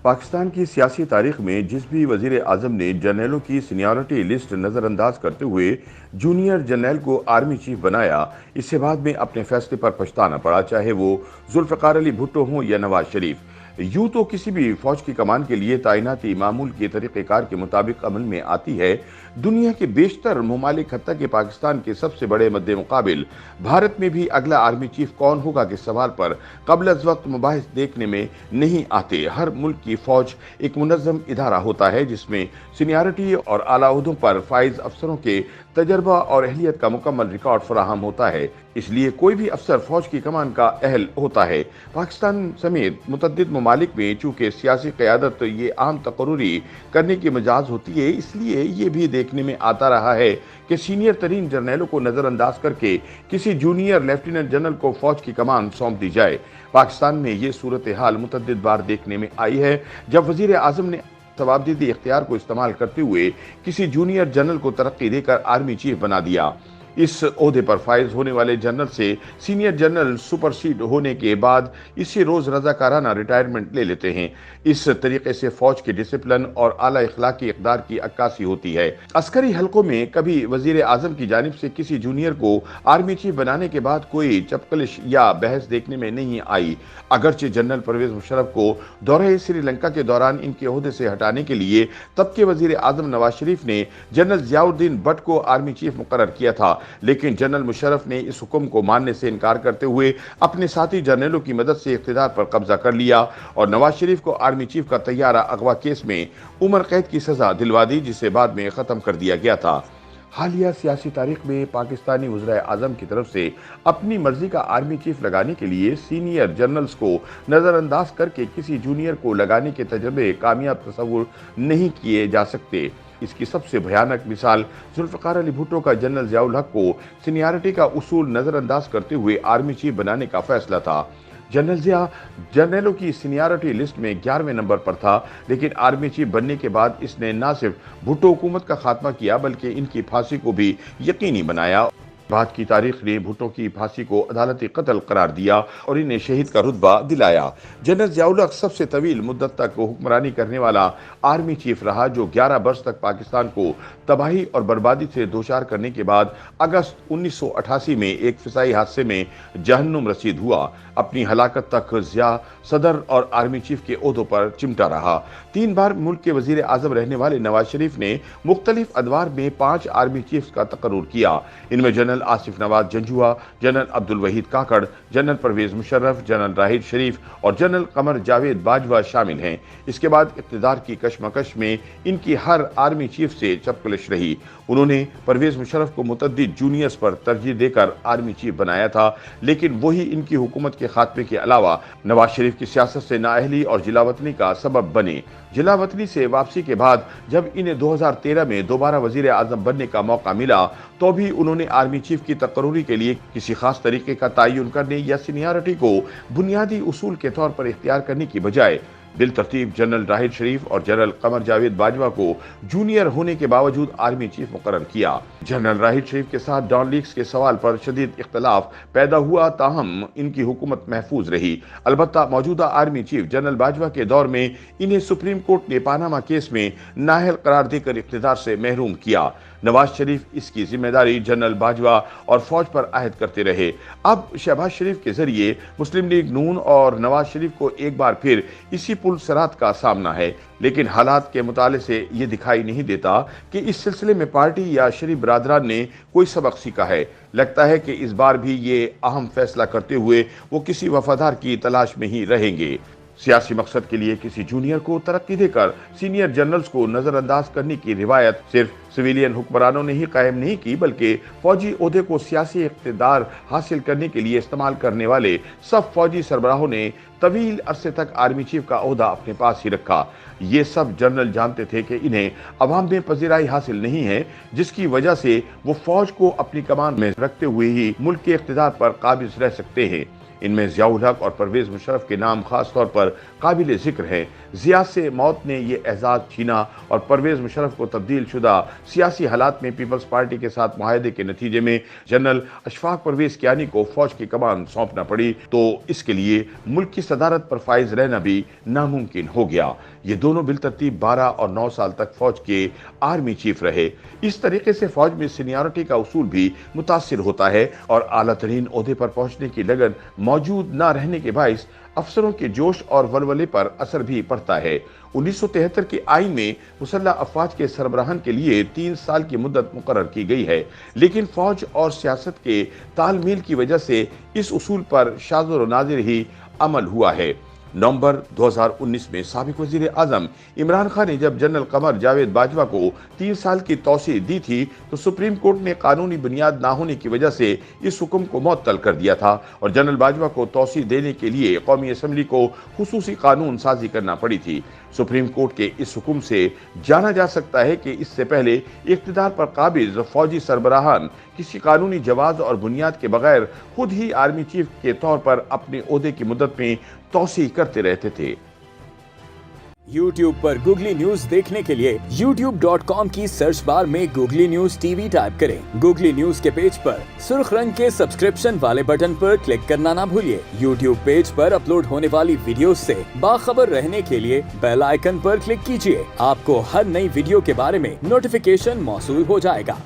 पाकिस्तान की सियासी तारीख में जिस भी वजीर आजम ने जनरलों की सीनियरिटी लिस्ट नज़रअंदाज करते हुए जूनियर जनरल को आर्मी चीफ बनाया, इससे बाद में अपने फैसले पर पछताना पड़ा, चाहे वो जुल्फ़िकार अली भुट्टो हों या नवाज शरीफ। यूं तो किसी भी फौज की कमान के लिए तैनाती मामूल के तरीक़ेकार के मुताबिक अमल में आती है। दुनिया के बेशतर ममालिक हत्ता के पाकिस्तान के सबसे बड़े मद्दे मुकाबिल भारत में भी अगला आर्मी चीफ कौन होगा के सवाल पर कबल अज़ वक्त मुबाहिस देखने में नहीं आते। हर मुल्क की फौज एक मुनज़्ज़म इदारा होता है जिसमें सीनियरिटी और आला ओहदों पर फाइज अफसरों के तजर्बा और अहलियत का मुकम्मल रिकॉर्ड फराहम होता है, इसलिए कोई भी अफसर फौज की कमान का अहल होता है। पाकिस्तान समेत मुतअद्दिद ममालिक में चूँकि सियासी क़यादत ये आम तकर्रुरी करने की मजाज होती है, इसलिए ये भी देखने में आता रहा है कि सीनियर तरीन जर्नलों को नज़रअंदाज करके किसी जूनियर लेफ्टिनेंट जनरल को फौज की कमान सौंप दी जाए। पाकिस्तान में ये सूरत हाल मुतअद्दिद बार देखने में आई है जब वज़ीर आज़म ने तवाबदीदी इख्तियार को इस्तेमाल करते हुए किसी जूनियर जनरल को तरक्की देकर आर्मी चीफ बना दिया। इस ओहदे पर फाइज होने वाले जनरल से सीनियर जनरल सुपरसीड होने के बाद इसी रोज रजाकाराना रिटायरमेंट ले लेते हैं। इस तरीके से फौज के डिसिप्लिन और आला इखलाकी इक़दार की अक्कासी होती है। अस्करी हलकों में कभी वजीर आजम की जानिब से किसी जूनियर को आर्मी चीफ बनाने के बाद कोई चपकलिश या बहस देखने में नहीं आई। अगरचे जनरल परवेज मुशर्रफ को दौरे श्रीलंका के दौरान इनके ओहदे से हटाने के लिए तब के वजीर आजम नवाज शरीफ ने जनरल ज़ियाउद्दीन भट्ट को आर्मी चीफ मुकर्रर किया था, लेकिन जनरल मुशर्रफ ने इस हुक्म को मानने से इनकार करते हुए अपने साथी जनरलों की मदद से इख्तिदार पर कब्जा कर लिया और नवाज शरीफ को आर्मी चीफ का तैयारा अगवा केस में उम्र कैद की सजा दिलवा दी, जिसे बाद में खत्म कर दिया गया था। हालिया सियासी तारीख में पाकिस्तानी वज़ीर आज़म की तरफ से अपनी मर्जी का आर्मी चीफ लगाने के लिए सीनियर जनरल्स को नज़रअंदाज करके किसी जूनियर को लगाने के तजर्बे कामयाब तस्वुर नहीं किए जा सकते। इसकी सबसे भयानक मिसाल जुल्फ़िकार अली भुट्टो का जनरल ज़ियाउल हक को सीनियरिटी का उसूल नज़रअंदाज करते हुए आर्मी चीफ बनाने का फैसला था। जनरल ज़िया जनरलों की सीनियरिटी लिस्ट में 11वें नंबर पर था, लेकिन आर्मी चीफ बनने के बाद इसने न सिर्फ भुट्टो हुकूमत का खात्मा किया बल्कि इनकी फांसी को भी यकीनी बनाया। बाद की तारीख ने भुट्टो की फांसी को अदालती कत्ल करार दिया और इन्हें शहीद का रुतबा दिलाया। जनरल ज़ियाउल हक सबसे तवील मुद्दत तक हुक्मरानी करने वाला आर्मी चीफ रहा, जो 11 वर्ष तक पाकिस्तान को तबाही और बर्बादी से दोचार करने के बाद अगस्त 1988 में एक फिसाई हादसे में जहन्नुम रसीद हुआ। अपनी हलाकत तक ज़िया सदर और आर्मी चीफ के ओहदों पर चिमटा रहा। 3 बार मुल्क के वजीर आजम रहने वाले नवाज शरीफ ने मुख्तलिफ अदवार में 5 आर्मी चीफ का तकर्रुर किया। इनमें जनरल आसिफ नवाज जंजुआ, जनरल अब्दुल वहीद काकड़, जनरल परवेज मुशर्रफ, जनरल राहिद शरीफ और जनरल कमर जावेद बाजवा शामिल हैं। इसके बाद इक़्तिदार की कशमकश में इनकी हर आर्मी चीफ से चपकलिश रही। उन्होंने परवेज मुशर्रफ को मुतअद्दिद जूनियर्स पर तरजीह देकर आर्मी चीफ बनाया था, लेकिन वही इनकी हुकूमत के खात्मे के अलावा नवाज शरीफ की सियासत से नाअहली और जिलावतनी का सबब बने। जिलावतनी से वापसी के बाद जब इन्हें 2013 में दोबारा वजीर आजम बनने का मौका मिला तो भी उन्होंने आर्मी चीफ की तकर्रुरी के लिए किसी खास तरीके का तयन करने या सीनियरिटी को बुनियादी उसूल के तौर पर इख्तियार करने की बजाय बिलतरतीब जनरल राहिद शरीफ और जनरल कमर जावेद बाजवा को जूनियर होने के बावजूद आर्मी चीफ मुकर्रर किया। जनरल राहिद शरीफ के साथ डॉन लीक्स के सवाल पर शदीद इख्तलाफ पैदा हुआ, ताहम इनकी हुकूमत महफूज रही। अलबत्ता मौजूदा आर्मी चीफ जनरल बाजवा के दौर में इन्हें सुप्रीम कोर्ट ने पानामा केस में नाअहल करार देकर इख्तिदार से महरूम किया। नवाज शरीफ इसकी जिम्मेदारी जनरल बाजवा और फौज पर आयद करते रहे। अब शहबाज शरीफ के जरिए मुस्लिम लीग नून और नवाज शरीफ को एक बार फिर इसी पुल सरात का सामना है, लेकिन हालात के मुताले से ये दिखाई नहीं देता कि इस सिलसिले में पार्टी या शरीफ बरादरान ने कोई सबक सीखा है। लगता है कि इस बार भी ये अहम फैसला करते हुए वो किसी वफादार की तलाश में ही रहेंगे। सियासी मकसद के लिए किसी जूनियर को तरक्की देकर सीनियर जनरल्स को नजरअंदाज करने की रिवायत सिर्फ सिविलियन हुक्मरानों ने ही कायम नहीं की, बल्कि फौजी ओहदे को सियासी इख्तिदार हासिल करने के लिए इस्तेमाल करने वाले सब फौजी सरबराहों ने तवील अरसे तक आर्मी चीफ का ओहदा अपने पास ही रखा। ये सब जनरल जानते थे कि इन्हें अवाम में पजीराई हासिल नहीं है, जिसकी वजह से वो फौज को अपनी कमान में रखते हुए ही मुल्क के इख्तिदार पर काबिज रह सकते हैं। इनमें ज़ियाउल हक और परवेज मुशर्रफ के नाम खास तौर पर काबिल जिक्र हैं। जिया से मौत ने ये एजाज छीना और परवेज मुशर्रफ को तब्दील शुदा सियासी हालात में पीपल्स पार्टी के साथ मुआहदे के नतीजे में जनरल अशफाक परवेज कियानी को फौज की कमान सौंपना पड़ी, तो इसके लिए मुल्क की सदारत पर फाइज रहना भी नामुमकिन हो गया। ये दोनों बिलतरतीब 12 और 9 साल तक फौज के आर्मी चीफ रहे। इस तरीके से फौज में सीनियरिटी का उसूल भी मुतासिर होता है और आला तरीन ओहदे पर पहुंचने की लगन मौजूद न रहने के बाइस अफसरों के जोश और वलवले पर असर भी पड़ता है। 1973 के आईन में मुसल्लह अफवाज के सरबराहान के लिए 3 साल की मुद्दत मुकर्रर की गई है, लेकिन फौज और सियासत के तालमेल की वजह से इस उसूल पर शाज़ व नाज़िर ही अमल हुआ है। नवंबर 2019 में साबिक वजीर आजम इमरान खान ने जब जनरल कमर जावेद बाजवा को 3 साल की तौसीह दी थी तो सुप्रीम कोर्ट ने कानूनी बुनियाद ना होने की वजह से इस हुक्म को मुअत्तल कर दिया था और जनरल बाजवा को तौसीह देने के लिए कौमी असम्बली को खुसूसी कानून साजी करना पड़ी थी। सुप्रीम कोर्ट के इस हुक्म से जाना जा सकता है कि इससे पहले इख्तिदार पर काबिज फौजी सरबराहान किसी कानूनी जवाज और बुनियाद के बगैर खुद ही आर्मी चीफ के तौर पर अपने ओहदे की मुद्दत में तौसीह करते रहते थे। YouTube पर गूगली न्यूज देखने के लिए youtube.com की सर्च बार में गूगली न्यूज टीवी टाइप करें। गूगली न्यूज के पेज पर सुर्ख रंग के सब्सक्रिप्शन वाले बटन पर क्लिक करना ना भूलिए। YouTube पेज पर अपलोड होने वाली वीडियोस से बाखबर रहने के लिए बेल आइकन पर क्लिक कीजिए। आपको हर नई वीडियो के बारे में नोटिफिकेशन मौसूल हो जाएगा।